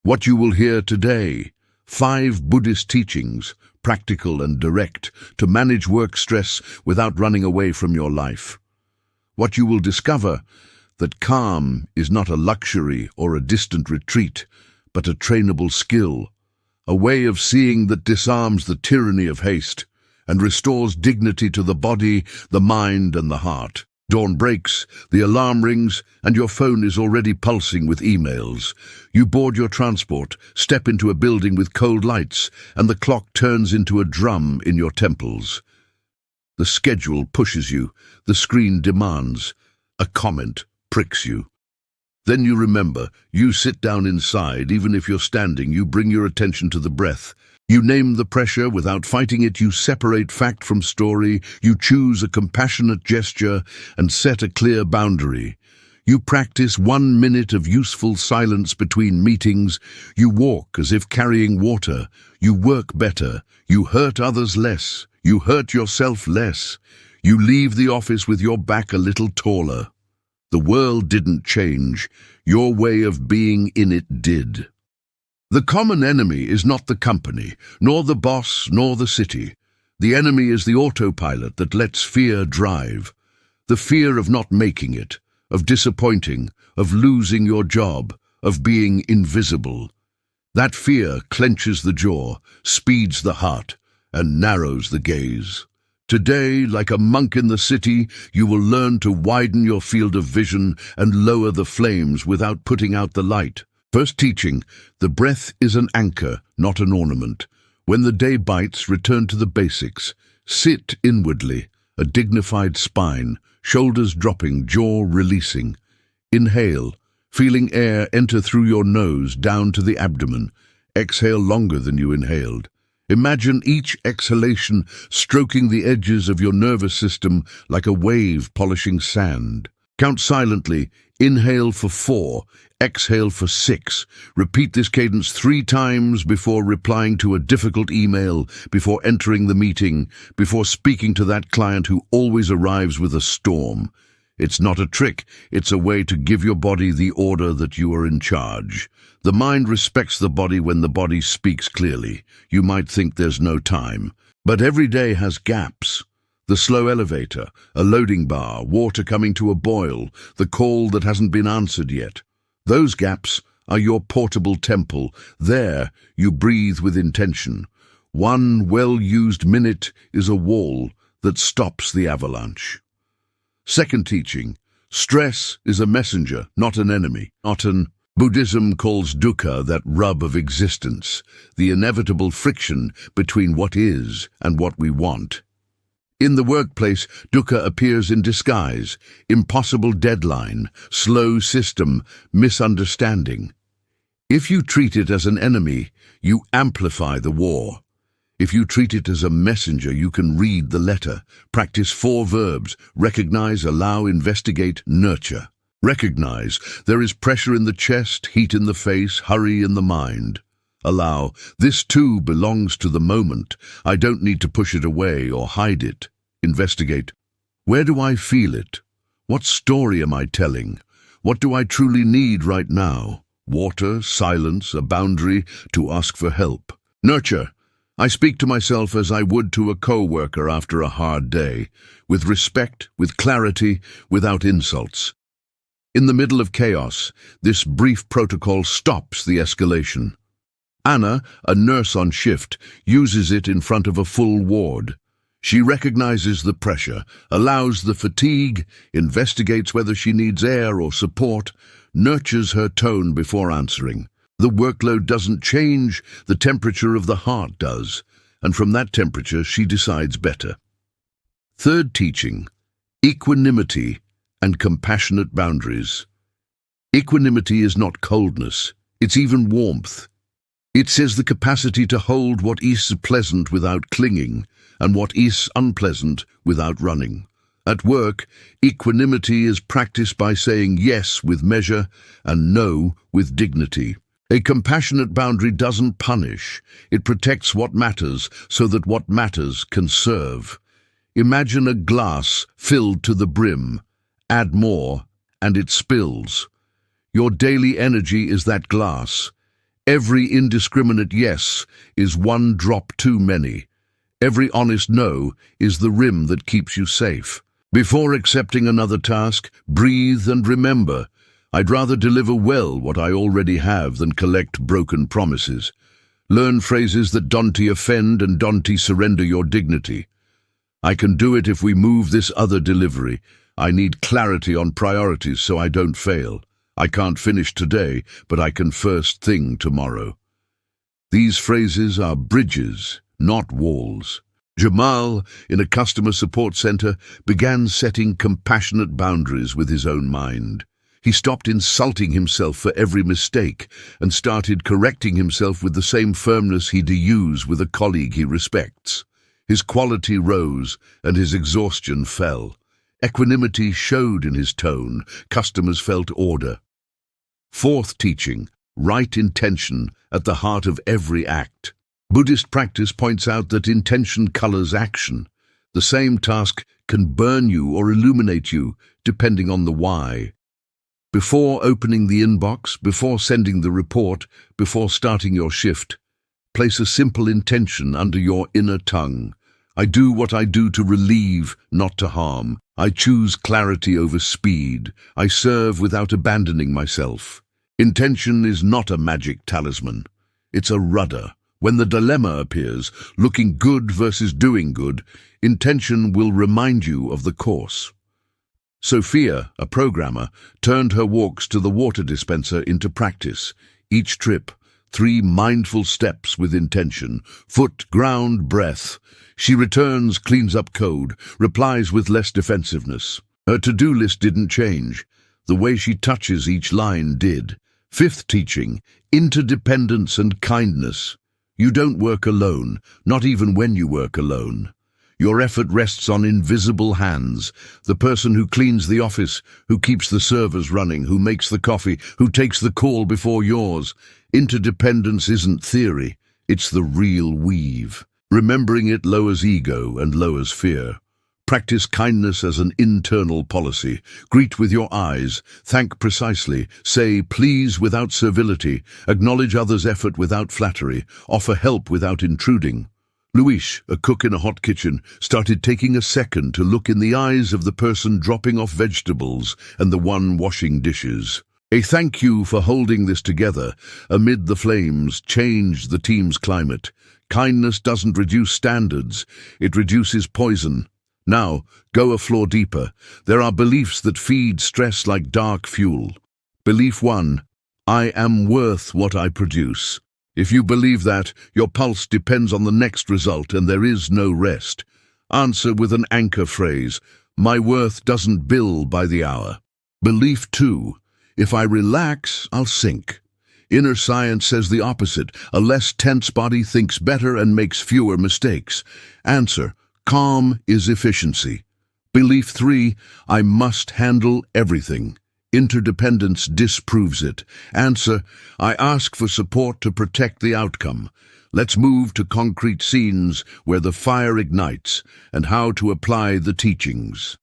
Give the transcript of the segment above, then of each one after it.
What you will hear today: 5 Buddhist teachings, practical and direct, to manage work stress without running away from your life. What you will discover: that calm is not a luxury or a distant retreat, but a trainable skill, a way of seeing that disarms the tyranny of haste and restores dignity to the body, the mind, and the heart. Dawn breaks, the alarm rings, and your phone is already pulsing with emails. You board your transport, step into a building with cold lights, and the clock turns into a drum in your temples. The schedule pushes you, the screen demands, a comment pricks you. Then you remember, you sit down inside. Even if you're standing, you bring your attention to the breath. You name the pressure without fighting it. You separate fact from story. You choose a compassionate gesture and set a clear boundary. You practice 1 minute of useful silence between meetings. You walk as if carrying water. You work better. You hurt others less. You hurt yourself less. You leave the office with your back a little taller. The world didn't change. Your way of being in it did. The common enemy is not the company, nor the boss, nor the city. The enemy is the autopilot that lets fear drive. The fear of not making it, of disappointing, of losing your job, of being invisible. That fear clenches the jaw, speeds the heart, and narrows the gaze. Today, like a monk in the city, you will learn to widen your field of vision and lower the flames without putting out the light. First teaching: the breath is an anchor, not an ornament. When the day bites, return to the basics. Sit inwardly, a dignified spine, shoulders dropping, jaw releasing. Inhale, feeling air enter through your nose down to the abdomen. Exhale longer than you inhaled. Imagine each exhalation stroking the edges of your nervous system like a wave polishing sand. Count silently. Inhale for 4, exhale for 6. Repeat this cadence 3 times before replying to a difficult email, before entering the meeting, before speaking to that client who always arrives with a storm. It's not a trick, it's a way to give your body the order that you are in charge. The mind respects the body when the body speaks clearly. You might think there's no time, but every day has gaps. The slow elevator, a loading bar, water coming to a boil, the call that hasn't been answered yet. Those gaps are your portable temple. There you breathe with intention. 1 well-used minute is a wall that stops the avalanche. Second teaching: stress is a messenger, not an enemy. Buddhism calls dukkha that rub of existence, the inevitable friction between what is and what we want. In the workplace, dukkha appears in disguise: impossible deadline, slow system, misunderstanding. If you treat it as an enemy, you amplify the war. If you treat it as a messenger, you can read the letter. Practice 4 verbs: recognize, allow, investigate, nurture. Recognize: there is pressure in the chest, heat in the face, hurry in the mind. Allow: this too belongs to the moment. I don't need to push it away or hide it. Investigate: where do I feel it? What story am I telling? What do I truly need right now? Water, silence, a boundary to ask for help. Nurture: I speak to myself as I would to a co-worker after a hard day, with respect, with clarity, without insults. In the middle of chaos, this brief protocol stops the escalation. Anna, a nurse on shift, uses it in front of a full ward. She recognizes the pressure, allows the fatigue, investigates whether she needs air or support, nurtures her tone before answering. The workload doesn't change, the temperature of the heart does, and from that temperature she decides better. Third teaching: equanimity and compassionate boundaries. Equanimity is not coldness, it's even warmth. It says the capacity to hold what is pleasant without clinging, and what is unpleasant without running. At work, equanimity is practiced by saying yes with measure and no with dignity. A compassionate boundary doesn't punish, it protects what matters so that what matters can serve. Imagine a glass filled to the brim. Add more, and it spills. Your daily energy is that glass. Every indiscriminate yes is one drop too many. Every honest no is the rim that keeps you safe. Before accepting another task, breathe and remember, I'd rather deliver well what I already have than collect broken promises. Learn phrases that don't offend and don't surrender your dignity. I can do it if we move this other delivery. I need clarity on priorities so I don't fail. I can't finish today, but I can first thing tomorrow. These phrases are bridges, not walls. Jamal, in a customer support center, began setting compassionate boundaries with his own mind. He stopped insulting himself for every mistake and started correcting himself with the same firmness he'd use with a colleague he respects. His quality rose and his exhaustion fell. Equanimity showed in his tone. Customers felt order. Fourth teaching, right intention at the heart of every act. Buddhist practice points out that intention colors action. The same task can burn you or illuminate you, depending on the why. Before opening the inbox, before sending the report, before starting your shift, place a simple intention under your inner tongue. I do what I do to relieve, not to harm. I choose clarity over speed. I serve without abandoning myself. Intention is not a magic talisman. It's a rudder. When the dilemma appears, looking good versus doing good, intention will remind you of the course. Sophia, a programmer, turned her walks to the water dispenser into practice. Each trip, 3 mindful steps with intention, foot, ground, breath. She returns, cleans up code, replies with less defensiveness. Her to-do list didn't change. The way she touches each line did. Fifth teaching, interdependence and kindness. You don't work alone, not even when you work alone. Your effort rests on invisible hands, the person who cleans the office, who keeps the servers running, who makes the coffee, who takes the call before yours. Interdependence isn't theory, it's the real weave. Remembering it lowers ego and lowers fear. Practice kindness as an internal policy. Greet with your eyes, thank precisely, say please without servility, acknowledge others' effort without flattery, offer help without intruding. Luis, a cook in a hot kitchen, started taking a second to look in the eyes of the person dropping off vegetables and the one washing dishes. A thank you for holding this together amid the flames changed the team's climate. Kindness doesn't reduce standards, it reduces poison. Now, go a floor deeper. There are beliefs that feed stress like dark fuel. Belief 1, I am worth what I produce. If you believe that, your pulse depends on the next result and there is no rest. Answer with an anchor phrase, my worth doesn't bill by the hour. Belief 2, if I relax, I'll sink. Inner science says the opposite, a less tense body thinks better and makes fewer mistakes. Answer, calm is efficiency. Belief 3, I must handle everything. Interdependence disproves it. Answer, I ask for support to protect the outcome. Let's move to concrete scenes where the fire ignites and how to apply the teachings.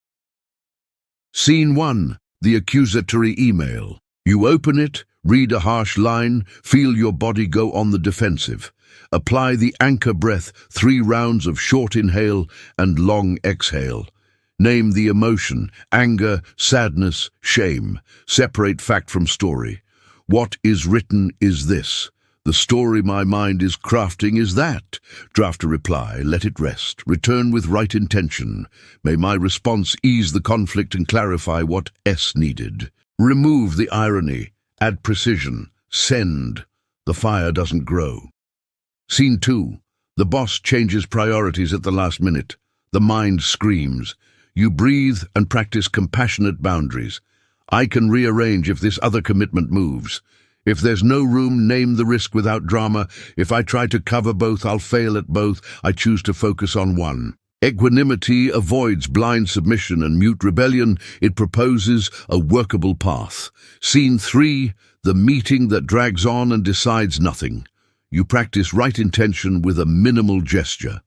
Scene 1, the accusatory email. You open it, read a harsh line, feel your body go on the defensive. Apply the anchor breath, 3 rounds of short inhale and long exhale. Name the emotion, anger, sadness, shame. Separate fact from story. What is written is this. The story my mind is crafting is that. Draft a reply, let it rest. Return with right intention. May my response ease the conflict and clarify what S needed. Remove the irony. Add precision. Send. The fire doesn't grow. Scene 2. The boss changes priorities at the last minute. The mind screams. You breathe and practice compassionate boundaries. I can rearrange if this other commitment moves. If there's no room, name the risk without drama. If I try to cover both, I'll fail at both. I choose to focus on one. Equanimity avoids blind submission and mute rebellion. It proposes a workable path. Scene 3, the meeting that drags on and decides nothing. You practice right intention with a minimal gesture.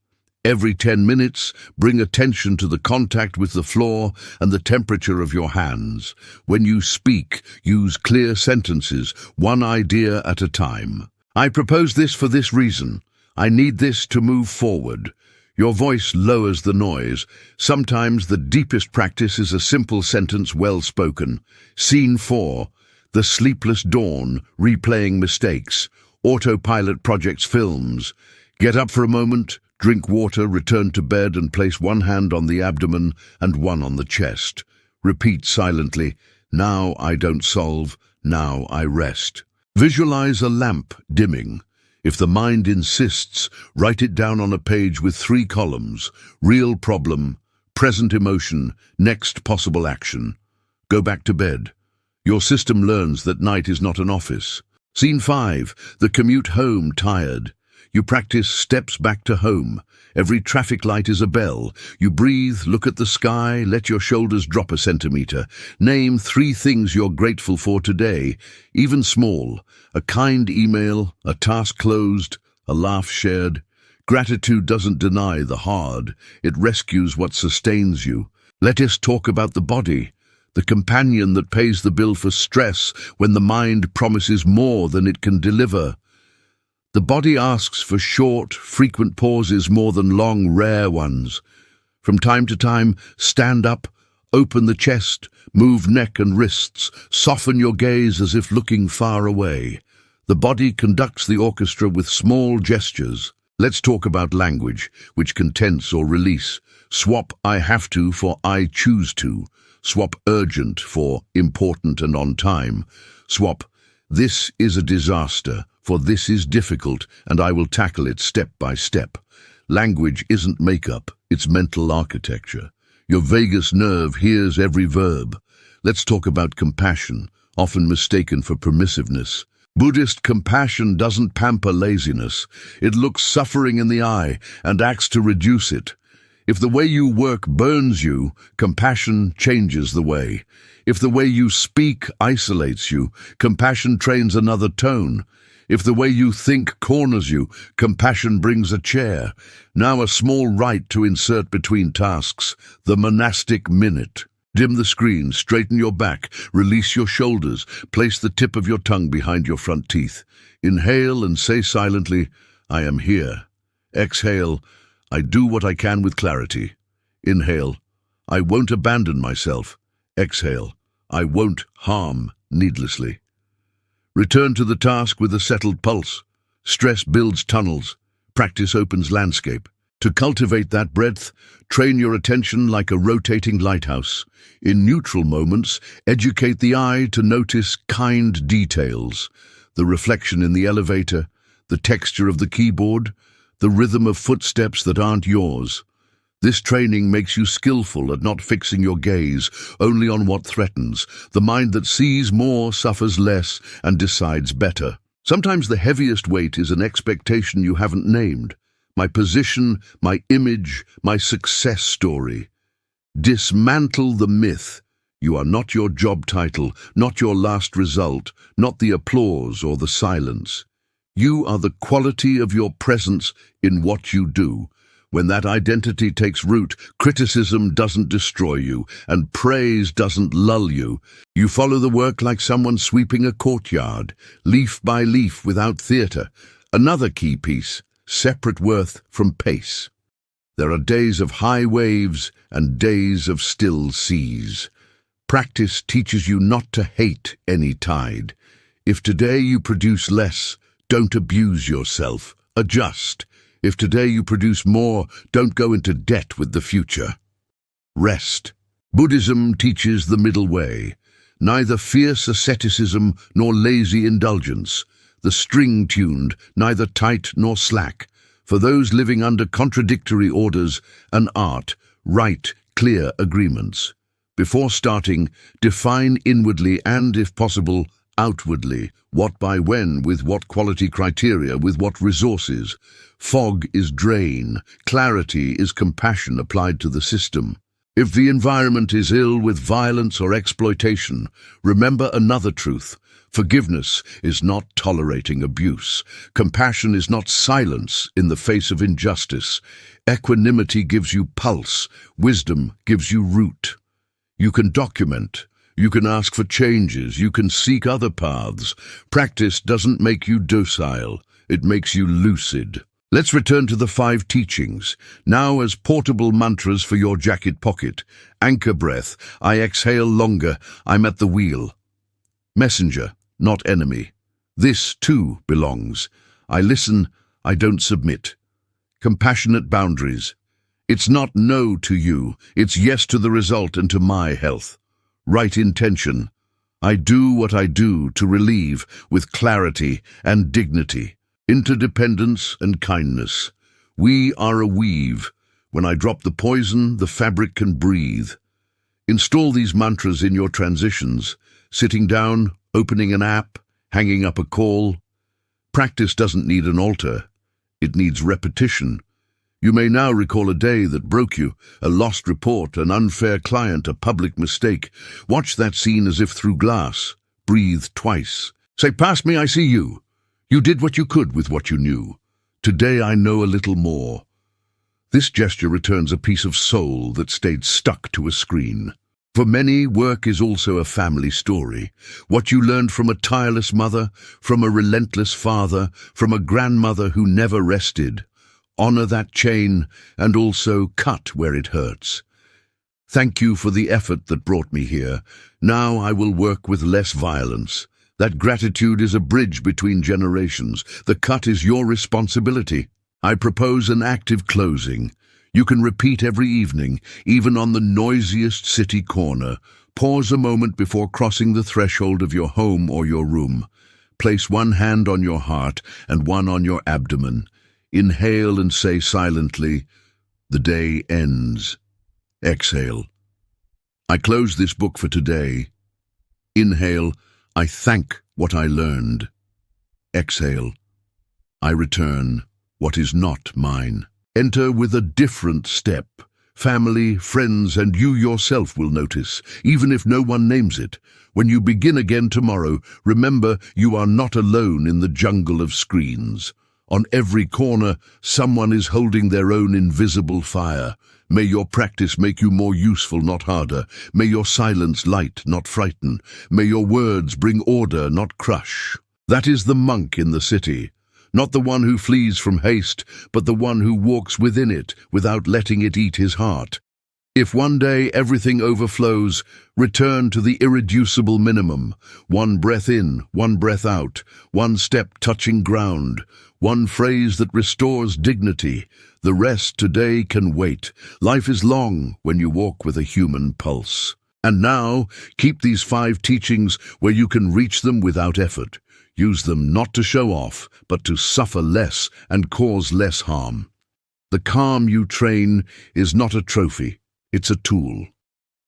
Every 10 minutes, bring attention to the contact with the floor and the temperature of your hands. When you speak, use clear sentences, one idea at a time. I propose this for this reason. I need this to move forward. Your voice lowers the noise. Sometimes the deepest practice is a simple sentence well spoken. Scene 4. The sleepless dawn, replaying mistakes. Autopilot projects films. Get up for a moment, drink water, return to bed and place one hand on the abdomen and one on the chest. Repeat silently, now I don't solve, now I rest. Visualize a lamp dimming. If the mind insists, write it down on a page with 3 columns. Real problem, present emotion, next possible action. Go back to bed. Your system learns that night is not an office. Scene 5. The commute home tired. You practice steps back to home. Every traffic light is a bell. You breathe, look at the sky, let your shoulders drop a centimeter. Name 3 things you're grateful for today, even small. A kind email, a task closed, a laugh shared. Gratitude doesn't deny the hard. It rescues what sustains you. Let us talk about the body, the companion that pays the bill for stress when the mind promises more than it can deliver. The body asks for short, frequent pauses more than long, rare ones. From time to time, stand up, open the chest, move neck and wrists, soften your gaze as if looking far away. The body conducts the orchestra with small gestures. Let's talk about language, which can tense or release. Swap I have to for I choose to. Swap urgent for important and on time. Swap this is a disaster for this is difficult and I will tackle it step by step. Language isn't makeup, it's mental architecture. Your vagus nerve hears every verb. Let's talk about compassion, often mistaken for permissiveness. Buddhist compassion doesn't pamper laziness. It looks suffering in the eye and acts to reduce it. If the way you work burns you, compassion changes the way. If the way you speak isolates you, compassion trains another tone. If the way you think corners you, compassion brings a chair. Now a small rite to insert between tasks, the monastic minute. Dim the screen, straighten your back, release your shoulders, place the tip of your tongue behind your front teeth. Inhale and say silently, I am here. Exhale, I do what I can with clarity. Inhale, I won't abandon myself. Exhale, I won't harm needlessly. Return to the task with a settled pulse. Stress builds tunnels. Practice opens landscape. To cultivate that breadth, train your attention like a rotating lighthouse. In neutral moments, educate the eye to notice kind details. The reflection in the elevator, the texture of the keyboard, the rhythm of footsteps that aren't yours. This training makes you skillful at not fixing your gaze only on what threatens. The mind that sees more suffers less and decides better. Sometimes the heaviest weight is an expectation you haven't named. My position, my image, my success story. Dismantle the myth. You are not your job title, not your last result, not the applause or the silence. You are the quality of your presence in what you do. When that identity takes root, criticism doesn't destroy you, and praise doesn't lull you. You follow the work like someone sweeping a courtyard, leaf by leaf without theatre. Another key piece, separate worth from pace. There are days of high waves and days of still seas. Practice teaches you not to hate any tide. If today you produce less, don't abuse yourself. Adjust. If today you produce more, don't go into debt with the future. Rest. Buddhism teaches the middle way. Neither fierce asceticism nor lazy indulgence. The string-tuned, neither tight nor slack. For those living under contradictory orders, an art, write clear agreements. Before starting, define inwardly and, if possible, outwardly, what by when, with what quality criteria, with what resources. Fog is drain, clarity is compassion applied to the system. If the environment is ill with violence or exploitation, remember another truth. Forgiveness is not tolerating abuse. Compassion is not silence in the face of injustice. Equanimity gives you pulse. Wisdom gives you root. You can document, You can ask for changes. You can seek other paths. Practice doesn't make you docile. It makes you lucid. Let's return to the 5 teachings, now as portable mantras for your jacket pocket. Anchor breath. I exhale longer. I'm at the wheel. Messenger, not enemy. This, too, belongs. I listen. I don't submit. Compassionate boundaries. It's not no to you. It's yes to the result and to my health. Right intention. I do what I do to relieve with clarity and dignity. Interdependence and kindness. We are a weave. When I drop the poison, the fabric can breathe. Install these mantras in your transitions, sitting down, opening an app, hanging up a call. Practice doesn't need an altar. It needs repetition. You may now recall a day that broke you, a lost report, an unfair client, a public mistake. Watch that scene as if through glass. Breathe twice. Say, "Past me, I see you. You did what you could with what you knew. Today I know a little more." This gesture returns a piece of soul that stayed stuck to a screen. For many, work is also a family story. What you learned from a tireless mother, from a relentless father, from a grandmother who never rested. Honor that chain and also cut where it hurts. Thank you for the effort that brought me here. Now I will work with less violence. That gratitude is a bridge between generations. The cut is your responsibility. I propose an active closing. You can repeat every evening, even on the noisiest city corner. Pause a moment before crossing the threshold of your home or your room. Place one hand on your heart and one on your abdomen. Inhale and say silently, "The day ends." Exhale. I close this book for today. Inhale, I thank what I learned. Exhale, I return what is not mine. Enter with a different step. Family, friends, and you yourself will notice, even if no one names it. When you begin again tomorrow, remember you are not alone in the jungle of screens. On every corner, someone is holding their own invisible fire. May your practice make you more useful, not harder. May your silence light, not frighten. May your words bring order, not crush. That is the monk in the city. Not the one who flees from haste, but the one who walks within it without letting it eat his heart. If one day everything overflows, return to the irreducible minimum. One breath in, one breath out, one step touching ground, one phrase that restores dignity. The rest today can wait. Life is long when you walk with a human pulse. And now, keep these 5 teachings where you can reach them without effort. Use them not to show off, but to suffer less and cause less harm. The calm you train is not a trophy, it's a tool.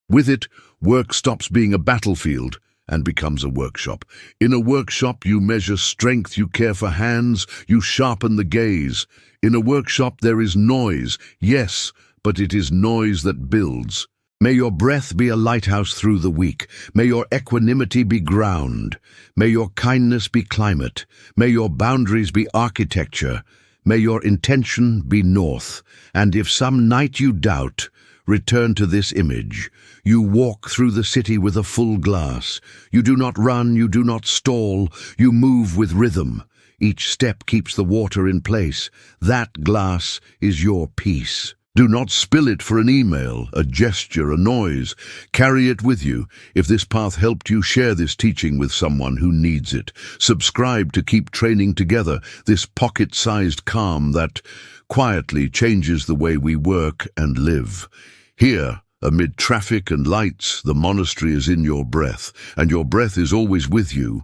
With it, work stops being a battlefield and becomes a workshop. In a workshop, you measure strength, you care for hands, you sharpen the gaze. In a workshop, there is noise, yes, but it is noise that builds. May your breath be a lighthouse through the week. May your equanimity be ground. May your kindness be climate. May your boundaries be architecture. May your intention be north. And if some night you doubt, return to this image. You walk through the city with a full glass. You do not run, you do not stall. You move with rhythm. Each step keeps the water in place. That glass is your peace. Do not spill it for an email, a gesture, a noise. Carry it with you. If this path helped you, share this teaching with someone who needs it. Subscribe to keep training together, this pocket-sized calm that quietly changes the way we work and live. Here, amid traffic and lights, the monastery is in your breath, and your breath is always with you.